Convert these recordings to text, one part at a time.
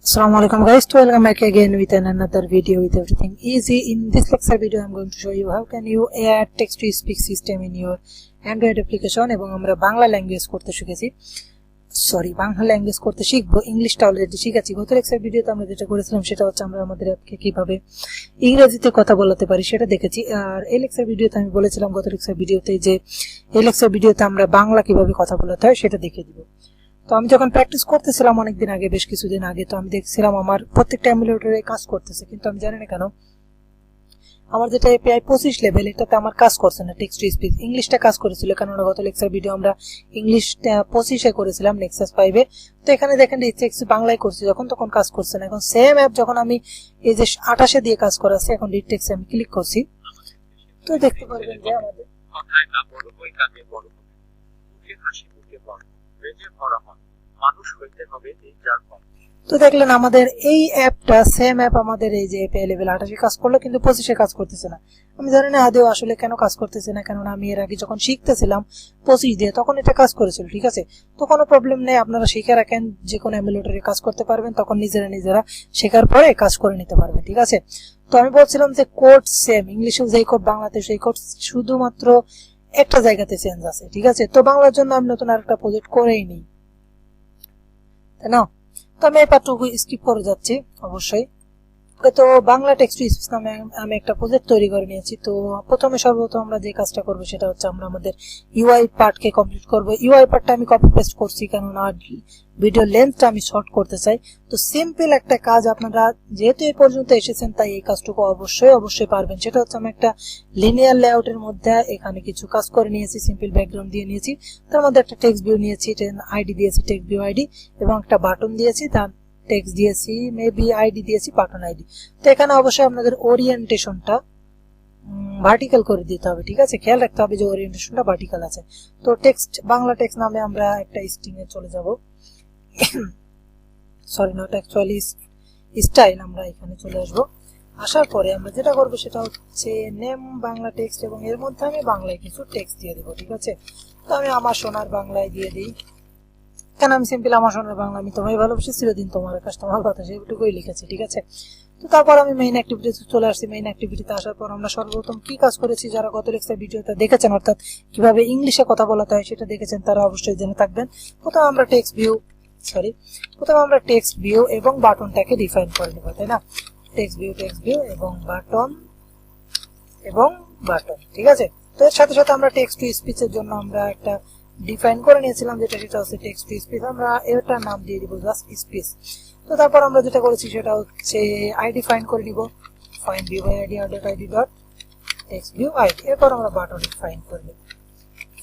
Assalamu alaikum guys, to welcome back again with another video with everything easy. In this lecture video I am going to show you how can you add text to speech system in your Android application এবং আমরা Bangla language করতে শিখেছি Bangla language করতে শিখবো ইংলিশটা already শিখেছি গত lecture ভিডিওতে আমরা যেটা করেছিলাম সেটা হচ্ছে আমরা আমাদের অ্যাপকে কিভাবে ইংরেজিতে কথা বলাতে পারি সেটা দেখেছি আর এই লেকচার ভিডিওতে আমি বলেছিলাম গত লেকচার ভিডিওতে যে এই লেকচার ভিডিওতে আমরা বাংলা কিভাবে কথা বলাতে হয় সেটা দেখিয়ে দিব তো আমি যখন প্র্যাকটিস করতেছিলাম অনেক দিন আগে বেশ কিছুদিন আগে তো আমি দেখছিলাম আমার প্রত্যেকটা এমুলেটরে কাজ করতেছে কিন্তু আমি জানি না কেন আমার যেটা এপিআই 25 লেভেল এটাতে আমার কাজ করছে না টেক্সট টু স্পিচ ইংলিশটা কাজ করেছিল কারণ গত লেকচার ভিডিও আমরা ইংলিশটা 25 এ করেছিলাম নেক্সাস 5 এ তো এখানে দেখেন টেক্সট বাংলায় করছি যখন তখন কাজ করছে না এখন সেম অ্যাপ যখন আমি এই যে 28 এ দিয়ে কাজ করাছে এখন টেক্সট আমি ক্লিক করছি তো দেখতে পারবেন যে আমাদের কথায় না বড় হই কাকে বড় হবে মুখে হাসি মুখে বড় রেজে ভরা মন মানুষ হইতে হবে এই যার কম তো দেখলেন আমাদের এই অ্যাপটা সেম অ্যাপ আমাদের এই যে এপিআই লেভেল 28 এ কাজ করলো কিন্তু 25 এ কাজ করতেছে না আমি জানি না আদৌ আসলে কেন কাজ করতেছে না কারণ আমি এর আগে যখন শিখতেছিলাম 25 দিয়ে তখন এটা কাজ করেছিল ঠিক আছে তো কোনো প্রবলেম নেই আপনারা শিখে রাখেন যে কোনো এমুলেটরে কাজ করতে পারবেন তখন নিজেরা শেখার পরে কাজ করে নিতে পারবেন ঠিক আছে তো আমি বলছিলাম যে কোড সেম ইংলিশে যেই কোড বাংলাতে সেই কোড শুধুমাত্র একটা জায়গাতে চেঞ্জ আছে ঠিক আছে তো বাংলার জন্য আমি নতুন আরেকটা প্রজেক্ট করেই নেই তাই না তো আমি এই পাঠটুকু স্কিপ করে যাচ্ছি অবশ্যই তো বাংলা টেক্সট টু স্পিচ নামে আমি একটা প্রজেক্ট তৈরি করে নিয়েছি তো প্রথমে সর্বপ্রথম আমরা যে কাজটা করব সেটা হচ্ছে আমরা আমাদের ইউআই পার্টকে কমপ্লিট করব ইউআই পার্টটা আমি কপি পেস্ট করছি কারণ আর ভিডিও লেন্থটা আমি শর্ট করতে চাই তো সিম্পল একটা কাজ আপনারা যেহেতু এই পর্যন্ত এসেছেন তাই এই কাজটুকু অবশ্যই পারবেন সেটা হচ্ছে আমি একটা লিনিয়ার লেআউটের মধ্যে এখানে কিছু কাজ করে নিয়েছি সিম্পল ব্যাকগ্রাউন্ড দিয়ে নিয়েছি তার মধ্যে একটা টেক্সট ভিউ নিয়েছি আইডি দিয়েছি টেক্সট ভিউ আইডি এবং একটা বাটন দিয়েছি তার টেক্সট দিয়েছি মেবি আইডি দিয়েছি বাটন আইডি তো এখানে অবশ্যই আপনাদের ওরিয়েন্টেশনটা ভার্টিক্যাল করে দিতে হবে ঠিক আছে খেয়াল রাখতে হবে যে ওরিয়েন্টেশনটা ভার্টিক্যাল আছে তো টেক্সট বাংলা টেক্সট নামে আমরা একটা স্ট্রিং এ চলে যাব নট অ্যাকচুয়ালি স্টাইল আমরা এখানে চলে আসব আসার পরে আমরা যেটা করব সেটা হচ্ছে নেম বাংলা টেক্সট এবং এর মধ্যে আমি বাংলায় কিছু টেক্সট দিয়ে দেব ঠিক আছে তো আমি আমার সোনার বাংলায় দিয়ে দিই কেন আমি সিম্পল আমার সোনার বাংলা আমি তোমায় ভালোবাসি চিরদিন তোমার আকাশ তোমার কথা সেইটুকুই লিখেছি ঠিক আছে তো তারপর আমি মেইন অ্যাক্টিভিটিতে চলে আসছি মেইন অ্যাক্টিভিটিতে আসার পর আমরা সর্বপ্রথম কি কাজ করেছি যারা গত লেকচার ভিডিওটা দেখেছেন অর্থাৎ কিভাবে ইংলিশে কথা বলাতে হয় সেটা দেখেছেন তারা অবশ্যই জেনে থাকবেন প্রথমে আমরা টেক্সট ভিউ এবং বাটনটাকে ডিফাইন করে নেব তাই না টেক্সট ভিউ এবং বাটন ঠিক আছে তো এর সাথে সাথে আমরা টেক্সট টু স্পিচের জন্য আমরা একটা ডিফাইন করে নিয়েছিলাম সেটা হচ্ছে টেক্সট টু স্পিচ আমরা এটার নাম দিয়ে দিব জাস্ট স্পিচ তো তারপর আমরা যেটা করেছি সেটা হচ্ছে আইডি ফাইন্ড করে নিব find view by ID id dot text view ID এরপর আমরা বাটন ফাইন্ড করে নিব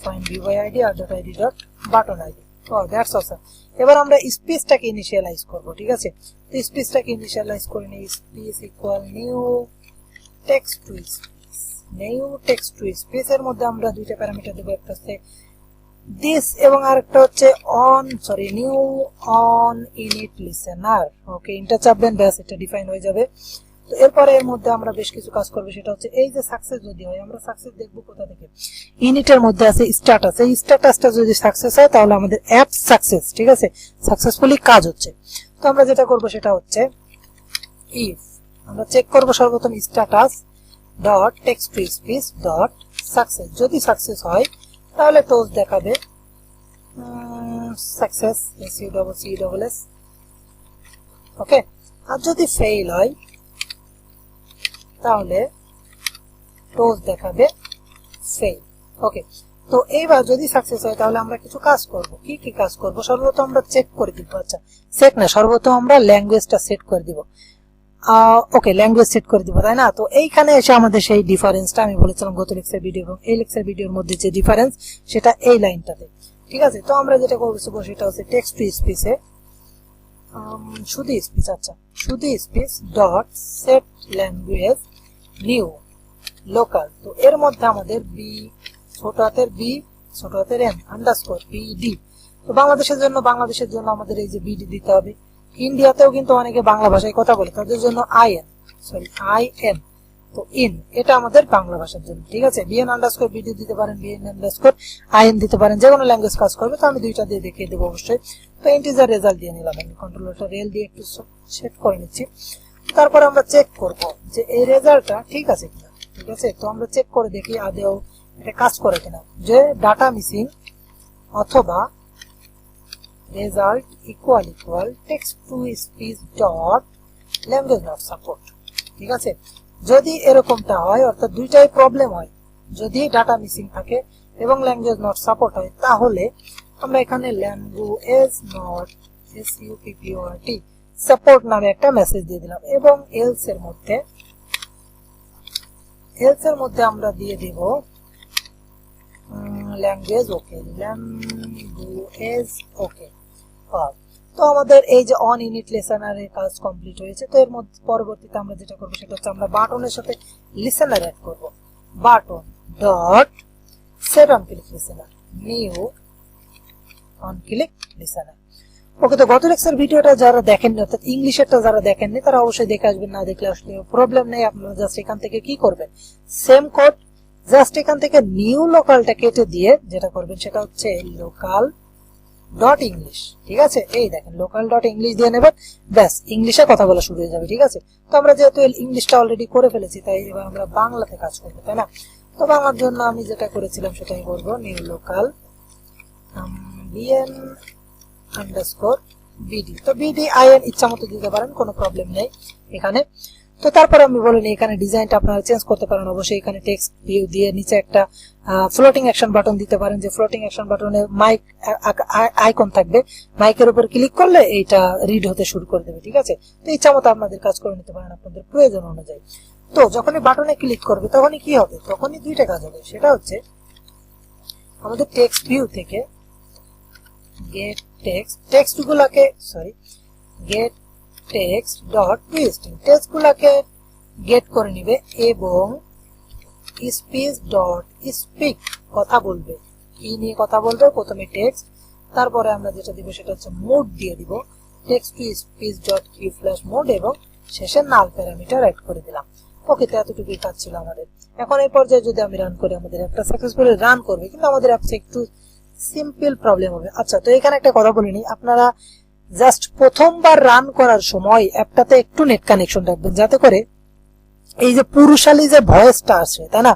find view by ID id dot button ID that's awesome এবার আমরা স্পেসটাকে ইনিশিয়ালাইজ করব ঠিক আছে তো স্পেসটাকে ইনিশিয়ালাইজ করে নিই space equal new text to space এর মধ্যে আমরা দুইটা প্যারামিটার দেব একটা হচ্ছে দিস এবং আরেকটা হচ্ছে নিউ অন ইনিট লিসেনার ওকে ইনটা চাপবেন ব্যাস এটা ডিফাইন হয়ে যাবে তো এরপরে এর মধ্যে আমরা বেশ কিছু কাজ করব সেটা হচ্ছে এই যে সাকসেস যদি হয় আমরা সাকসেস দেখব কোথা থেকে ইনিটের মধ্যে আছে স্ট্যাটাস এই স্ট্যাটাসটা যদি সাকসেস হয় তাহলে আমাদের অ্যাপ সাকসেস ঠিক আছে সাকসেসফুলি কাজ হচ্ছে তো আমরা যেটা করব সেটা হচ্ছে ইফ আমরা চেক করব সর্বপ্রথম status dot text to speech dot success যদি সাকসেস হয় তাহলে টোজ দেখাবে সাকসেস SUCCESS ওকে আর যদি ফেল হয় তাহলে টোজ দেখাবে ফেল ওকে তো এইবার যদি সাকসেস হয় তাহলে আমরা কিছু কাজ করব কি কাজ করব সর্বপ্রথম আমরা চেক করে দিব আচ্ছা সর্বপ্রথম আমরা ল্যাঙ্গুয়েজটা সেট করে দিব ওকে ল্যাঙ্গুয়েজ সেট করে দিব তাই না তো এইখানে এসে আমাদের সেই ডিফারেন্সটা আমি বলেছিলাম গত লেকচার ভিডিও এবং এই লেকচার ভিডিওর মধ্যে যে ডিফারেন্স সেটা এই লাইনটাতে ঠিক আছে তো আমরা যেটা করব সেটা হচ্ছে টেক্সট টু স্পিচে শুধু speech dot set language new local তো এর মধ্যে আমাদের ছোট হাতের m আন্ডারস্কোর bd তো বাংলাদেশের জন্য আমাদের এই যে bd দিতে হবে ইন্ডিয়াতেও কিন্তু অনেকে বাংলা ভাষায় কথা বলে তাদের জন্য in তো ইন এটা আমাদের বাংলা ভাষার জন্য ঠিক আছে bn_bd দিতে পারেন bn_in দিতে পারেন যে কোনো ল্যাঙ্গুয়েজ কাজ করবে তো আমি দুইটা দিয়ে দেখিয়ে দেব অবশ্যই তো ইন্টিজার রেজাল্ট দিয়ে নিলাম, আমি কন্ট্রোলটা রেল দিয়ে একটু সেট করে নিচ্ছি। তারপর আমরা চেক করব যে এই রেজাল্টটা ঠিক আছে কিনা। ঠিক আছে, তো আমরা চেক করে দেখি আদেও এটা কাজ করে কিনা, যে ডাটা মিসিং অথবা result equal text to speech dot language not support. ঠিক আছে, যদি এরকমটা হয় অর্থাৎ দুইটাই প্রবলেম হয়, যদি ডাটা মিসিং থাকে এবং ল্যাঙ্গুয়েজ নট সাপোর্ট হয়, তাহলে আমরা এখানে ল্যাঙ্গুয়েজ নট সাপোর্ট নামে একটা মেসেজ দিয়ে দিলাম এবং এলস এর মধ্যে আমরা দিয়ে দিব ল্যাঙ্গুয়েজ ওকে। তো আমাদের এই যে অন ইউনিট লিসেনারের কাজ কমপ্লিট হয়েছে। তো এর মধ্যে পরবর্তীতে আমরা যেটা করব সেটা হচ্ছে আমরা বাটনের সাথে লিসেনার অ্যাড করব। Button dot set on click listener, new on click listener. Okay, তো গত লেকচার ভিডিওটা যারা দেখেননি অর্থাৎ ইংলিশেরটা যারা দেখেননি তারা অবশ্যই দেখে আসবেন, না দেখলে আসলে প্রবলেম নেই। আপনারা জাস্ট এখান থেকে কি করবেন, সেম কোড জাস্ট এখান থেকে নিউ লোকালটা কেটে দিয়ে যেটা করবেন সেটা হচ্ছে লোকাল ডট ইংলিশ। ঠিক আছে, এই দেখেন লোকাল ডট ইংলিশ দিয়ে নেবেন, ব্যাস ইংলিশে কথা বলা শুরু হয়ে যাবে। ঠিক আছে, তো আমরা যেহেতু ইংলিশটা অলরেডি করে ফেলেছি তাই এবার আমরা বাংলাতে কাজ করবো, তাই না? তো বাংলার জন্য আমি যেটা করেছিলাম সেটাই করবো, new local BN underscore BD. তো বিডি আইএন ইচ্ছা মতো দিতে পারেন, কোনো প্রবলেম নেই এখানে। তো তারপর আমি বলিনি এখানে ডিজাইনটা আপনারা চেঞ্জ করতে পারেন অবশ্যই। এখানে টেক্সট ভিউ দিয়ে নিচে একটা ফ্লোটিং অ্যাকশন বাটন দিতে পারেন, যে ফ্লোটিং অ্যাকশন বাটনে মাইক আইকন থাকবে, মাইকের উপর ক্লিক করলে এইটা রিড হতে শুরু করে দেবে। ঠিক আছে, তো ইচ্ছা মতো আপনাদের কাজ করে নিতে পারেন আপনাদের প্রয়োজন অনুযায়ী। তো যখনই বাটনে ক্লিক করবে তখনই কি হবে, তখনই দুইটা কাজ হবে। সেটা হচ্ছে আমাদের টেক্সট ভিউ থেকে গেট টেক্সট গুলাকে gate text dot twisting text গুলাকে গেট করে নিবে এবং স্পিচ ডট স্পিক কথা বলবে। কি নিয়ে কথা বলবে, প্রথমে টেক্সট, তারপরে আমরা যেটা দিব সেটা হচ্ছে মোড দিয়ে দিব, text to speech dot Q flash mode, এবং শেষে নাল প্যারামিটার অ্যাড করে দিলাম। ওকে, তো এতটুকুই কাজ ছিল আমাদের। এখন এই পর্যায়ে যদি আমি রান করি, আমাদের অ্যাপটা সাকসেসফুলি রান করবে, কিন্তু আমাদের অ্যাপসে একটু সিম্পল প্রবলেম হবে। আচ্ছা, তো এখানে একটা কথা বলিনি, আপনারা জাস্ট প্রথমবার রান করার সময় অ্যাপটাতে একটু নেট কানেকশন রাখবেন, যাতে করে এই যে পুরুষালী যে ভয়েসটা আসে, তাই না?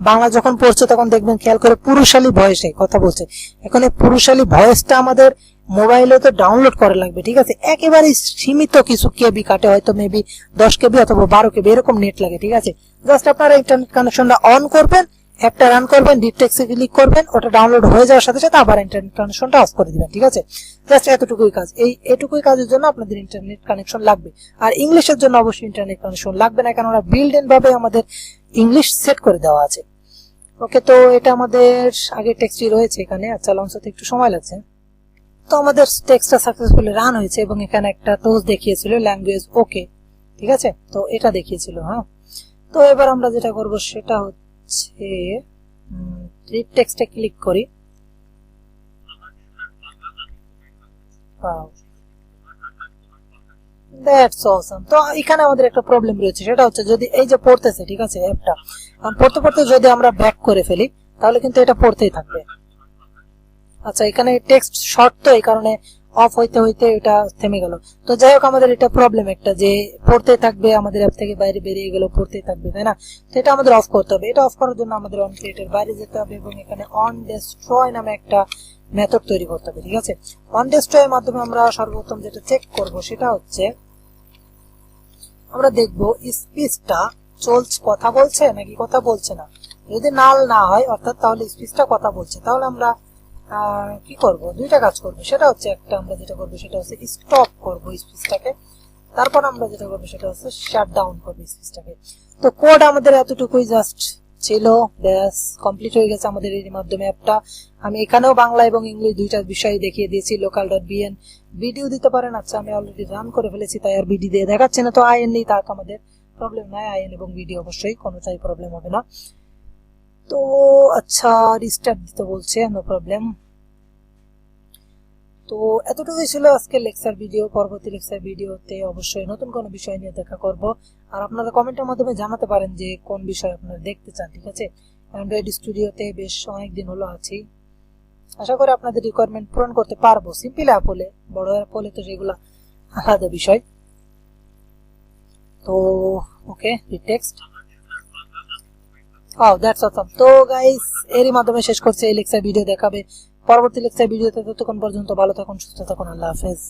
বাংলা যখন পড়ছে তখন দেখবেন খেয়াল করে পুরুষালী ভয়েসে কথা বলছে। এখন এই পুরুষালী ভয়েসটা আমাদের মোবাইলে তো ডাউনলোড করা লাগবে। ঠিক আছে, একেবারে সীমিত কিছু কেবি কাটে, হয়তো মেবি 10 কেবি অথবা 12 কেবি এরকম নেট লাগে। ঠিক আছে, জাস্ট আপনারা ইন্টারনেট কানেকশনটা অন করবেন, অ্যাপটা রান করবেন, ডিটেক্সে ক্লিক করবেন, ওটা ডাউনলোড হয়ে যাওয়ার সাথে সাথে আবার ইন্টারনেট কানেকশনটা অফ করে দিবেন। ঠিক আছে, জাস্ট এতটুকুই কাজ। এটুকুই কাজের জন্য আপনাদের ইন্টারনেট কানেকশন লাগবে। আর ইংলিশের জন্য অবশ্যই ইন্টারনেট কানেকশন লাগবে না, কারণ ওরা বিল্ড ইন ভাবে আমাদের ইংলিশ সেট করে দেওয়া আছে। ওকে, তো এটা আমাদের আগে টেক্সটই রয়েছে এখানে। আচ্ছা, লঞ্চ হতে একটু সময় লাগছে। তো আমাদের টেক্সটটা সাকসেসফুলি রান হয়েছে এবং এখানে একটা টোজ দেখিয়েছিল ল্যাঙ্গুয়েজ ওকে। ঠিক আছে, তো এটা দেখিয়েছিল। হ্যাঁ, তো এবার আমরা যেটা করব সেটা হচ্ছে রিড টেক্সটে ক্লিক করি। That's awesome. তো এখানে আমাদের একটা প্রবলেম রয়েছে, সেটা হচ্ছে যদি এই যে পড়তেছে, ঠিক আছে, অ্যাপটা পড়তে পড়তে যদি আমরা ব্যাক করে ফেলি তাহলে কিন্তু এটা পড়তেই থাকবে। আচ্ছা, এখানে টেক্সট শর্ট, তো এই কারণে অফ হইতে হইতে এটা থেমে গেল। তো যাই হোক, আমাদের এটা প্রবলেম একটা, যে পড়তে থাকবে, আমাদের অ্যাপ থেকে বাইরে বেরিয়ে গেল পড়তেই থাকবে, তাই না? তো এটা আমাদের অফ করতে হবে। এটা অফ করার জন্য আমাদের অন ক্রিয়েটের বাইরে যেতে হবে এবং এখানে অন ডেস্ট্রয় নামে একটা মেথড তৈরি করতে হবে। ঠিক আছে, অন ডেস্ট্রয় এর মাধ্যমে আমরা সর্বপ্রথম যেটা চেক করব সেটা হচ্ছে আমরা দেখব স্পিচটা চলছে, কথা বলছে নাকি কথা বলছে না। যদি নাল না হয় অর্থাৎ তাহলে স্পিচটা কথা বলছে, তাহলে আমরা কি করব, দুইটা কাজ করব। সেটা হচ্ছে একটা আমরা যেটা করব সেটা হচ্ছে স্টপ করব স্পিচটাকে, তারপর আমরা যেটা করব সেটা হচ্ছে শাট ডাউন করব স্পিচটাকে। তো কোড আমাদের এতটুকুই জাস্ট ছিল, ব্যাস কমপ্লিট হয়ে গেছে আমাদের এর মাধ্যমে অ্যাপটা। আমি এখানেও বাংলা এবং ইংলিশ দুইটা বিষয় দেখিয়ে দিয়েছি। লোকাল ডট বিএন ভিডিও দিতে পারেন। আচ্ছা, আমি অলরেডি রান করে ফেলেছি তাই আর বিডি দিয়ে দেখাচ্ছে না। তো আইএন নেই, তাক আমাদের প্রবলেম নাই, আইএন এবং ভিডিও অবশ্যই কোনোটাই প্রবলেম হবে না। তো আচ্ছা, রিস্টার্ট দিতে বলছে, নো প্রবলেম। তো এতটুকুই ছিল আজকের লেকচার ভিডিও। পরবর্তী লেকচার ভিডিওতে অবশ্যই নতুন কোনো বিষয় নিয়ে দেখা করব, আর আপনারা কমেন্টের মাধ্যমে জানাতে পারেন যে কোন বিষয় আপনারা দেখতে চান। ঠিক আছে, অ্যান্ড্রয়েড স্টুডিওতে বেশ অনেকদিন হলো আছি, আশা করি আপনাদের রিকোয়ারমেন্ট পূরণ করতে পারবো। সিম্পল অ্যাপ হলে, বড় অ্যাপ হলে তো সেগুলো আলাদা বিষয়। তো ওকে, টেক্সট। Oh, that's awesome. তো গাইস, এরই মাধ্যমে শেষ করছে এই লেকচার ভিডিও। দেখাবে পরবর্তী লেকচার ভিডিওতে। ততক্ষণ পর্যন্ত ভালো থাকুন, সুস্থ থাকুন, আল্লাহ হাফেজ।